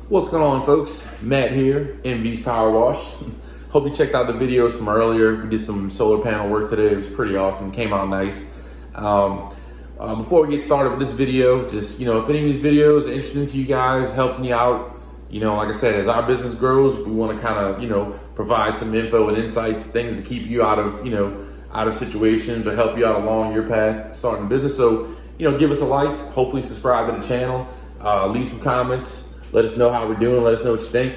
What's going on, folks? Matt here, MV's Power Wash. Hope you checked out the videos from earlier. We did some solar panel work today. It was pretty awesome. Came out nice. Before we get started with this video, just, if any of these videos are interesting to you guys, helping you out, like I said, as our business grows, we want to kind of, provide some info and insights, things to keep you out of situations or help you out along your path starting a business. So, give us a like, hopefully subscribe to the channel, leave some comments. Let us know how we're doing. Let us know what you think.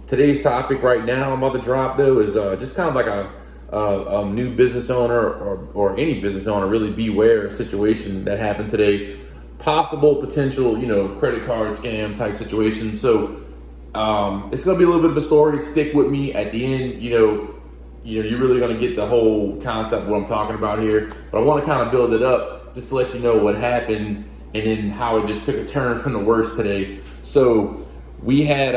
Today's topic right now I'm about to drop, though, is just kind of like a new business owner or any business owner, really beware of situation that happened today. Possible potential, credit card scam type situation. So it's going to be a little bit of a story. Stick with me at the end. You're really going to get the whole concept of what I'm talking about here. But I want to kind of build it up just to let you know what happened and then how it just took a turn from the worst today. So we had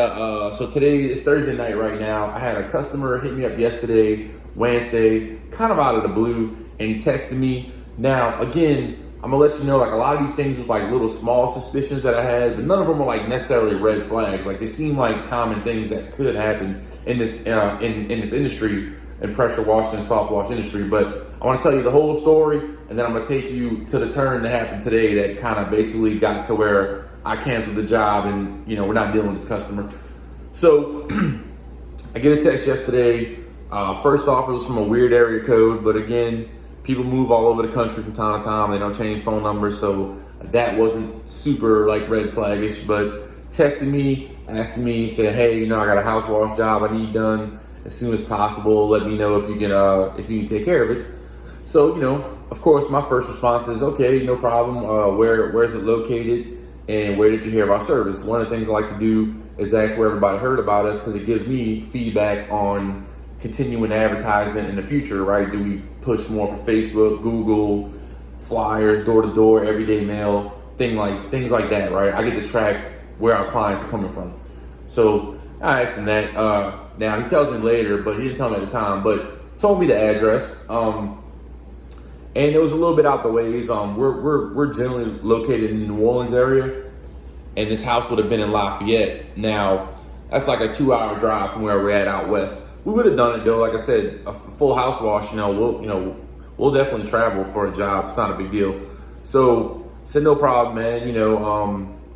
so today is Thursday night right now. I had a customer hit me up yesterday, Wednesday, kind of out of the blue, and he texted me. Now, again, I'm gonna let you know, like, a lot of these things was like little small suspicions that I had, but none of them were like necessarily red flags. Like, they seem like common things that could happen in this in this industry, in pressure washing and soft wash industry. But I want to tell you the whole story, and then I'm gonna take you to the turn that happened today that kind of basically got to where I canceled the job and, we're not dealing with this customer. So I get a text yesterday. First off, it was from a weird area code, but again, people move all over the country from time to time. They don't change phone numbers, so that wasn't super like red flaggish. But texted me, asking me, said, "Hey, I got a house wash job I need done as soon as possible. Let me know if you can take care of it." So, of course, my first response is, "Okay, no problem. Where is it located? And where did you hear of our service?" One of the things I like to do is ask where everybody heard about us, because it gives me feedback on continuing advertisement in the future, right? Do we push more for Facebook, Google, flyers, door-to-door, everyday mail, things like that, right? I get to track where our clients are coming from. So I asked him that. Now, he tells me later, but he didn't tell me at the time, but told me the address. And it was a little bit out the ways. We're generally located in the New Orleans area, and this house would have been in Lafayette. Now, that's like a 2-hour drive from where we're at out west. We would have done it though. Like I said, a full house wash. We'll definitely travel for a job. It's not a big deal. So said, "No problem, man.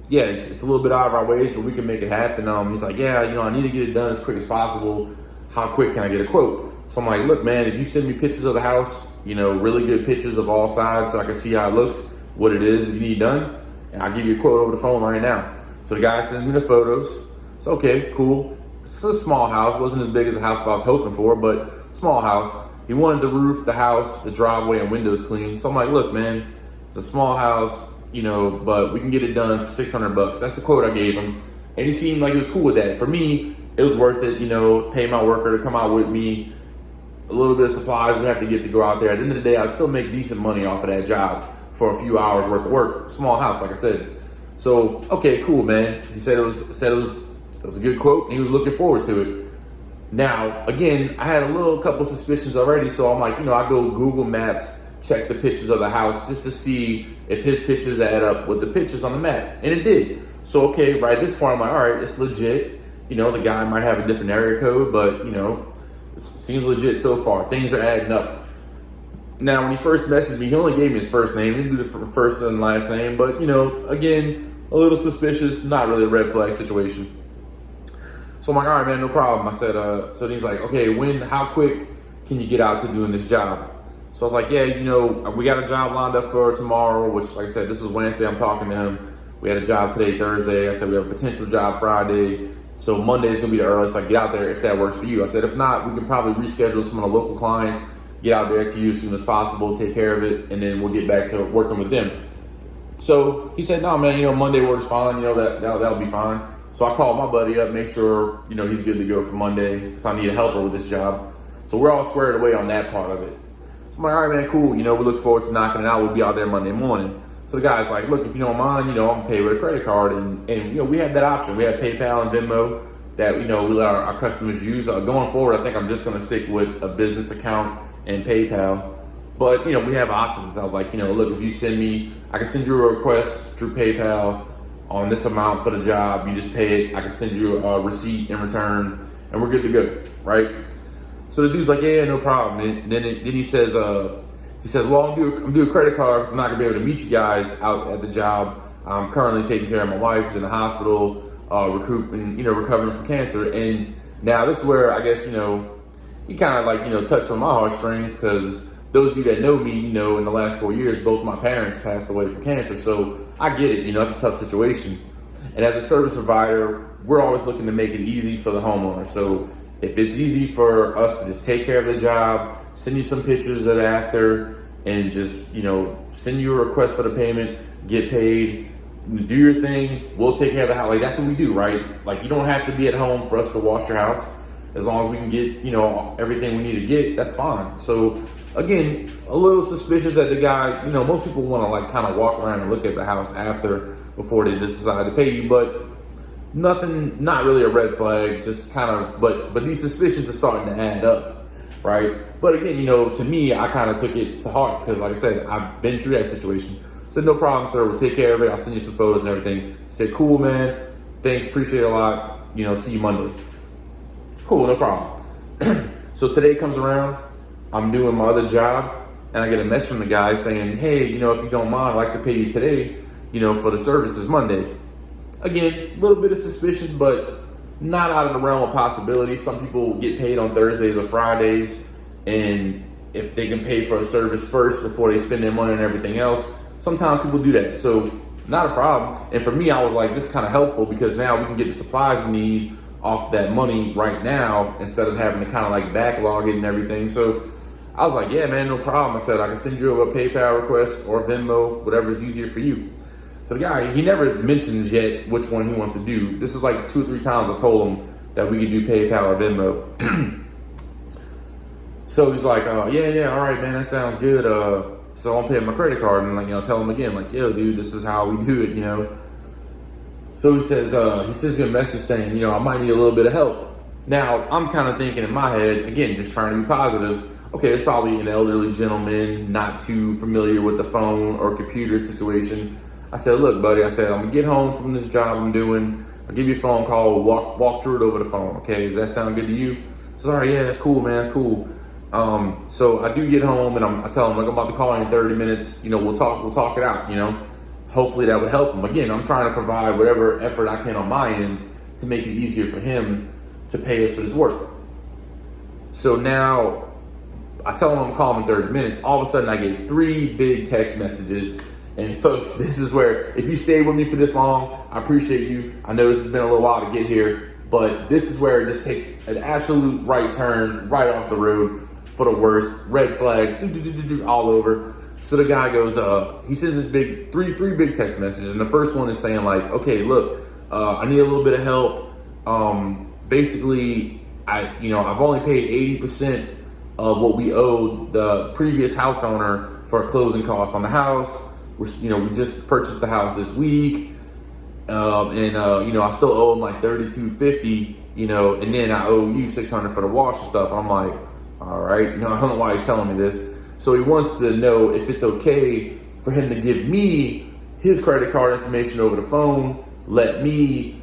Yeah, it's a little bit out of our ways, but we can make it happen." He's like, "Yeah, I need to get it done as quick as possible. How quick can I get a quote?" So I'm like, "Look, man, if you send me pictures of the house, really good pictures of all sides so I can see how it looks, what it is you need done, and I'll give you a quote over the phone right now." So the guy sends me the photos. So, okay, cool. It's a small house. Wasn't as big as the house I was hoping for, but small house. He wanted the roof, the house, the driveway, and windows clean. So I'm like, "Look, man, it's a small house, but we can get it done for $600. That's the quote I gave him. And he seemed like he was cool with that. For me, it was worth it, pay my worker to come out with me. A little bit of supplies we have to get to go out there. At the end of the day, I'd still make decent money off of that job for a few hours worth of work. Small house, like I said. So, okay, cool, man. He said it was a good quote, and he was looking forward to it. Now, again, I had a couple suspicions already, so I'm like, I go Google Maps, check the pictures of the house just to see if his pictures add up with the pictures on the map, and it did. So, okay, right at this point, I'm like, all right, it's legit. The guy might have a different area code, but, it seems legit so far. Things are adding up. Now, when he first messaged me, he only gave me his first name. He didn't do the first and last name, but, again, a little suspicious, not really a red flag situation. So I'm like, all right, man, no problem. I said, so he's like, "Okay, how quick can you get out to doing this job?" So I was like, "Yeah, we got a job lined up for tomorrow," which, like I said, this was Wednesday. I'm talking to him. We had a job today, Thursday. I said, "We have a potential job Friday. So Monday is going to be the earliest I get out there if that works for you." I said, "If not, we can probably reschedule some of the local clients, get out there to you as soon as possible, take care of it, and then we'll get back to working with them." So he said, "No, man, Monday works fine. That'll be fine." So I called my buddy up, make sure, he's good to go for Monday, because I need a helper with this job. So we're all squared away on that part of it. So I'm like, "All right, man, cool. We look forward to knocking it out. We'll be out there Monday morning." So the guy's like, "Look, if you don't mind, I'm going to pay with a credit card." And we have that option. We have PayPal and Venmo that, we let our customers use. Going forward, I think I'm just going to stick with a business account and PayPal. But, we have options. I was like, look, if you send me, I can send you a request through PayPal. on this amount for the job. You just pay it. I can send you a receipt in return, and we're good to go, right? So the dude's like, yeah, no problem. And then he says, well, I'm doing credit card because I'm not gonna be able to meet you guys out at the job. I'm currently taking care of my wife who's in the hospital, recovering from cancer. And now this is where I guess, he kind of like, touched on my heartstrings, because those of you that know me, in the last 4 years, both my parents passed away from cancer. So I get it, it's a tough situation. And as a service provider, we're always looking to make it easy for the homeowner. So if it's easy for us to just take care of the job, send you some pictures of it after, and just, send you a request for the payment, get paid, do your thing, we'll take care of the house. Like, that's what we do, right? Like, you don't have to be at home for us to wash your house. As long as we can get, everything we need to get, that's fine. So again, a little suspicious that the guy, most people want to like kind of walk around and look at the house after, before they just decide to pay you, but nothing, not really a red flag, just kind of, but these suspicions are starting to add up, right? But again, to me, I kind of took it to heart, because like I said, I've been through that situation. Said, no problem, sir, we'll take care of it. I'll send you some photos and everything. Said, cool, man, thanks, appreciate it a lot, see you Monday. Cool, no problem. So today comes around, I'm doing my other job, and I get a message from the guy saying, hey, if you don't mind, I'd like to pay you today, for the services Monday. Again, a little bit of suspicious, but not out of the realm of possibility. Some people get paid on Thursdays or Fridays, and if they can pay for a service first before they spend their money and everything else, sometimes people do that. So not a problem. And for me, I was like, this is kind of helpful, because now we can get the supplies we need off that money right now, instead of having to kind of like backlog it and everything. So I was like, yeah, man, no problem. I said, I can send you a PayPal request or Venmo, whatever's easier for you. So the guy, he never mentions yet which one he wants to do. This is like 2 or 3 times I told him that we could do PayPal or Venmo. So he's like, yeah, all right, man, that sounds good. So I'll pay my credit card, and like, tell him again, like, yo, dude, this is how we do it, So he says, he sends me a message saying, I might need a little bit of help. Now, I'm kind of thinking in my head, again, just trying to be positive. Okay, it's probably an elderly gentleman, not too familiar with the phone or computer situation. I said, look, buddy, I'm gonna get home from this job I'm doing. I'll give you a phone call, walk through it over the phone. Okay, does that sound good to you? He says, all right, yeah, that's cool, man, that's cool. So I do get home, and I tell him, like, I'm about to call you in 30 minutes. We'll talk it out, Hopefully that would help him. Again, I'm trying to provide whatever effort I can on my end to make it easier for him to pay us for this work. So now I tell him I'm calling in 30 minutes. All of a sudden I get 3 big text messages. And folks, this is where, if you stayed with me for this long, I appreciate you. I know this has been a little while to get here, but this is where it just takes an absolute right turn, right off the road for the worst. Red flags, all over. So the guy goes, he sends this three big text messages, and the first one is saying like, okay, look, I need a little bit of help. Basically, I've only paid 80% of what we owed the previous house owner for closing costs on the house. We just purchased the house this week, and I still owe him like $32.50, and then I owe you $600 for the wash and stuff. I'm like, all right, I don't know why he's telling me this. So he wants to know if it's okay for him to give me his credit card information over the phone, let me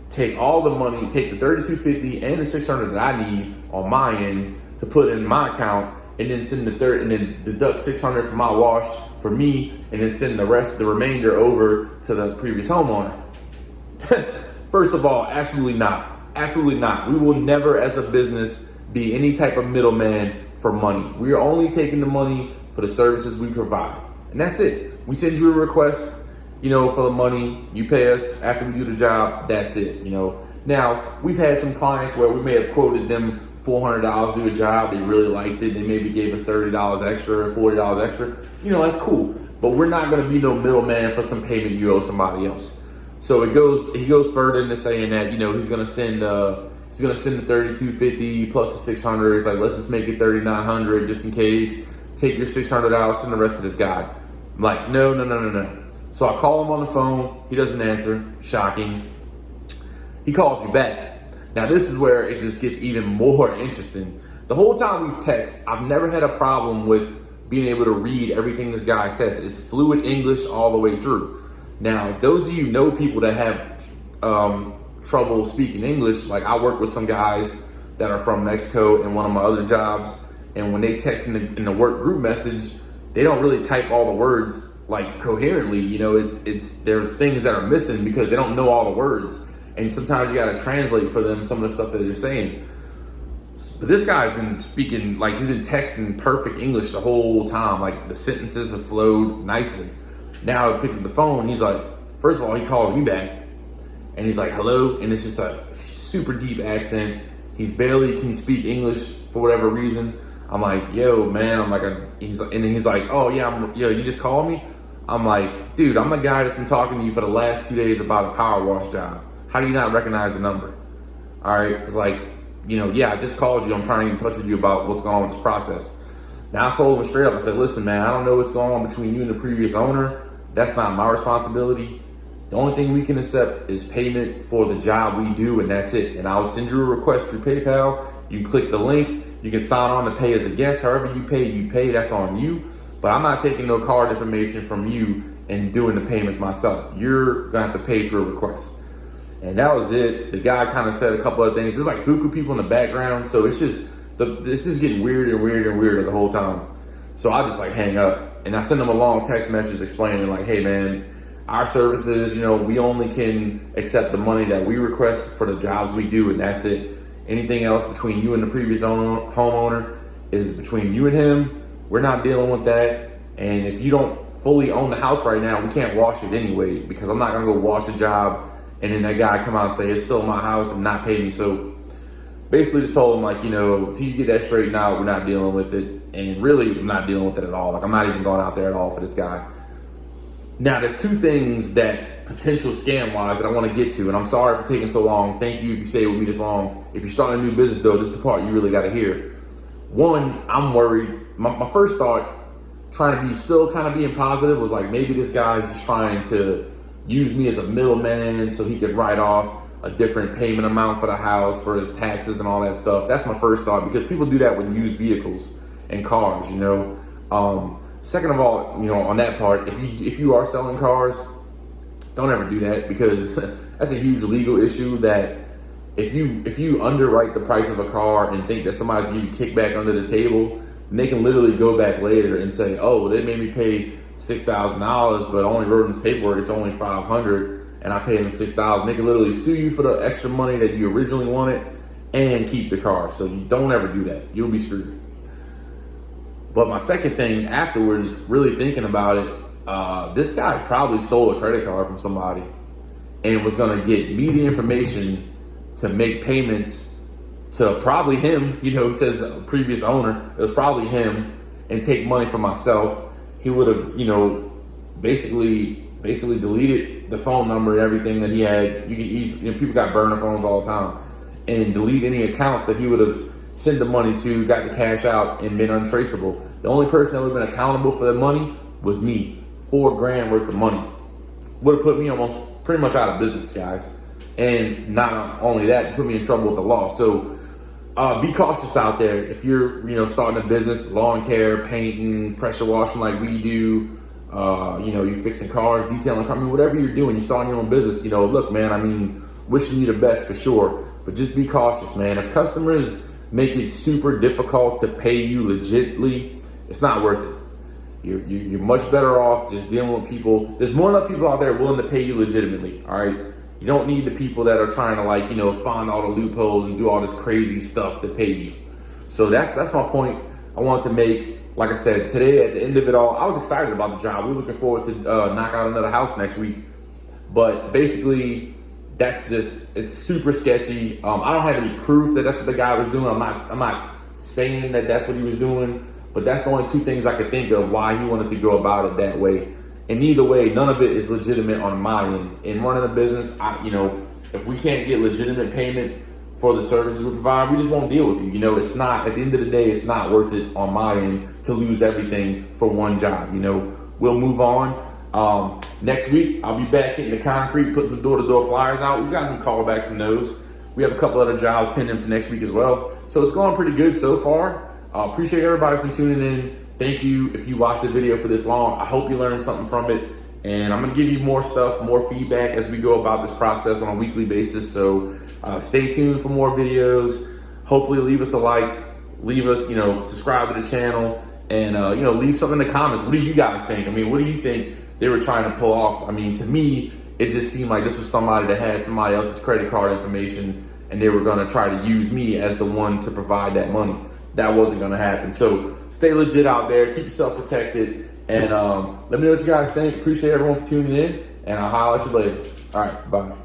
take all the money, take the $32.50 and the $600 that I need on my end to put in my account, and then send and then deduct $600 from my wash for me, and then send the remainder over to the previous homeowner. First of all, absolutely not. Absolutely not. We will never, as a business, be any type of middleman for money. We are only taking the money for the services we provide. And that's it. We send you a request, for the money. You pay us after we do the job. That's it, Now, we've had some clients where we may have quoted them $400 to do a job. They really liked it. They maybe gave us $30 extra or $40 extra. That's cool. But we're not going to be no middleman for some payment you owe somebody else. So he goes further into saying that, he's going to send the $32.50 plus the $600. It's like, let's just make it $3,900 just in case. Take your $600 out, send the rest to this guy. I'm like, no. So I call him on the phone. He doesn't answer. Shocking. He calls me back. Now this is where it just gets even more interesting. The whole time we've texted, I've never had a problem with being able to read everything this guy says. It's fluid English all the way through. Now, if those of you know people that have trouble speaking English, like I work with some guys that are from Mexico in one of my other jobs, and when they text in the work group message, they don't really type all the words like coherently. You know, it's there's things that are missing because they don't know all the words, and sometimes you got to translate for them some of the stuff that they're saying. But this guy's been speaking, like he's been texting perfect English the whole time. Like the sentences have flowed nicely. Now I picked up the phone. He's like, first of all, he calls me back and he's like, hello. And it's just a super deep accent. He's barely can speak English for whatever reason. I'm like, yo, man. I'm like, and then he's like, oh yeah, you just called me. I'm like, dude, I'm the guy that's been talking to you for the last 2 days about a power wash job. How do you not recognize the number? All right. It's like, yeah, I just called you. I'm trying to get in touch with you about what's going on with this process. Now I told him straight up, I said, listen, man, I don't know what's going on between you and the previous owner. That's not my responsibility. The only thing we can accept is payment for the job we do, and that's it. And I'll send you a request through PayPal. You can click the link. You can sign on to pay as a guest. However you pay, that's on you. But I'm not taking no card information from you and doing the payments myself. You're going to have to pay through a request. And that was it. The guy kind of said a couple of things. There's like buku people in the background. So it's just, this is getting weirder and weirder and weirder the whole time. So I just like hang up and I send him a long text message explaining like, hey man, our services, we only can accept the money that we request for the jobs we do, and that's it. Anything else between you and the previous homeowner is between you and him. We're not dealing with that. And if you don't fully own the house right now, we can't wash it anyway, because I'm not gonna go wash a job and then that guy come out and say it's still my house and not pay me. So basically just told him like, till you get that straightened out, we're not dealing with it. And really, I'm not dealing with it at all. Like I'm not even going out there at all for this guy. Now, there's two things that potential scam-wise that I want to get to, and I'm sorry for taking so long. Thank you if you stayed with me this long. If you're starting a new business, though, this is the part you really got to hear. One, I'm worried. My first thought, trying to be still kind of being positive, was like maybe this guy's just trying to use me as a middleman so he could write off a different payment amount for the house, for his taxes and all that stuff. That's my first thought, because people do that with used vehicles and cars, Second of all, on that part, if you are selling cars, don't ever do that, because that's a huge legal issue. That if you underwrite the price of a car and think that somebody's giving you kickback under the table, then they can literally go back later and say, oh, well, they made me pay $6,000, but I only wrote in this paperwork it's only $500, and I paid them $6,000. They can literally sue you for the extra money that you originally wanted and keep the car. So you don't ever do that. You'll be screwed. But my second thing afterwards, really thinking about it, this guy probably stole a credit card from somebody and was gonna get me the information to make payments to probably him. He says the previous owner, it was probably him, and take money from myself. He would have, basically deleted the phone number and everything that he had. You can easily, people got burner phones all the time, and delete any accounts that he would have sent the money to, got the cash out, and been untraceable. The only person that would have been accountable for the money was me. $4,000 worth of money would have put me almost pretty much out of business, guys. And not only that, put me in trouble with the law. So be cautious out there. If you're starting a business, lawn care, painting, pressure washing like we do, you're fixing cars, detailing cars, whatever you're doing, you're starting your own business, look, man, wishing you the best for sure, but just be cautious, man. If customers make it super difficult to pay you legitly, it's not worth it. You're much better off just dealing with people. There's more enough people out there willing to pay you legitimately, all right? You don't need the people that are trying to find all the loopholes and do all this crazy stuff to pay you. So that's my point I wanted to make. Like I said, today at the end of it all, I was excited about the job. We're looking forward to knock out another house next week. But basically, it's super sketchy. I don't have any proof that that's what the guy was doing. I'm not saying that that's what he was doing, but that's the only two things I could think of why he wanted to go about it that way. And either way, none of it is legitimate on my end. In running a business, if we can't get legitimate payment for the services we provide, we just won't deal with you. It's not, at the end of the day, it's not worth it on my end to lose everything for one job. We'll move on. Next week, I'll be back hitting the concrete, putting some door-to-door flyers out. We got some callbacks from those. We have a couple other jobs pending for next week as well. So it's going pretty good so far. Appreciate everybody's been tuning in. Thank you if you watched the video for this long. I hope you learned something from it. And I'm gonna give you more stuff, more feedback as we go about this process on a weekly basis. So stay tuned for more videos. Hopefully leave us a like, leave us, subscribe to the channel, and leave something in the comments. What do you guys think? I mean, what do you think they were trying to pull off? I mean, to me, it just seemed like this was somebody that had somebody else's credit card information and they were gonna try to use me as the one to provide that money. That wasn't gonna happen. So stay legit out there, keep yourself protected, and let me know what you guys think. Appreciate everyone for tuning in, and I'll holler at you later. All right, bye.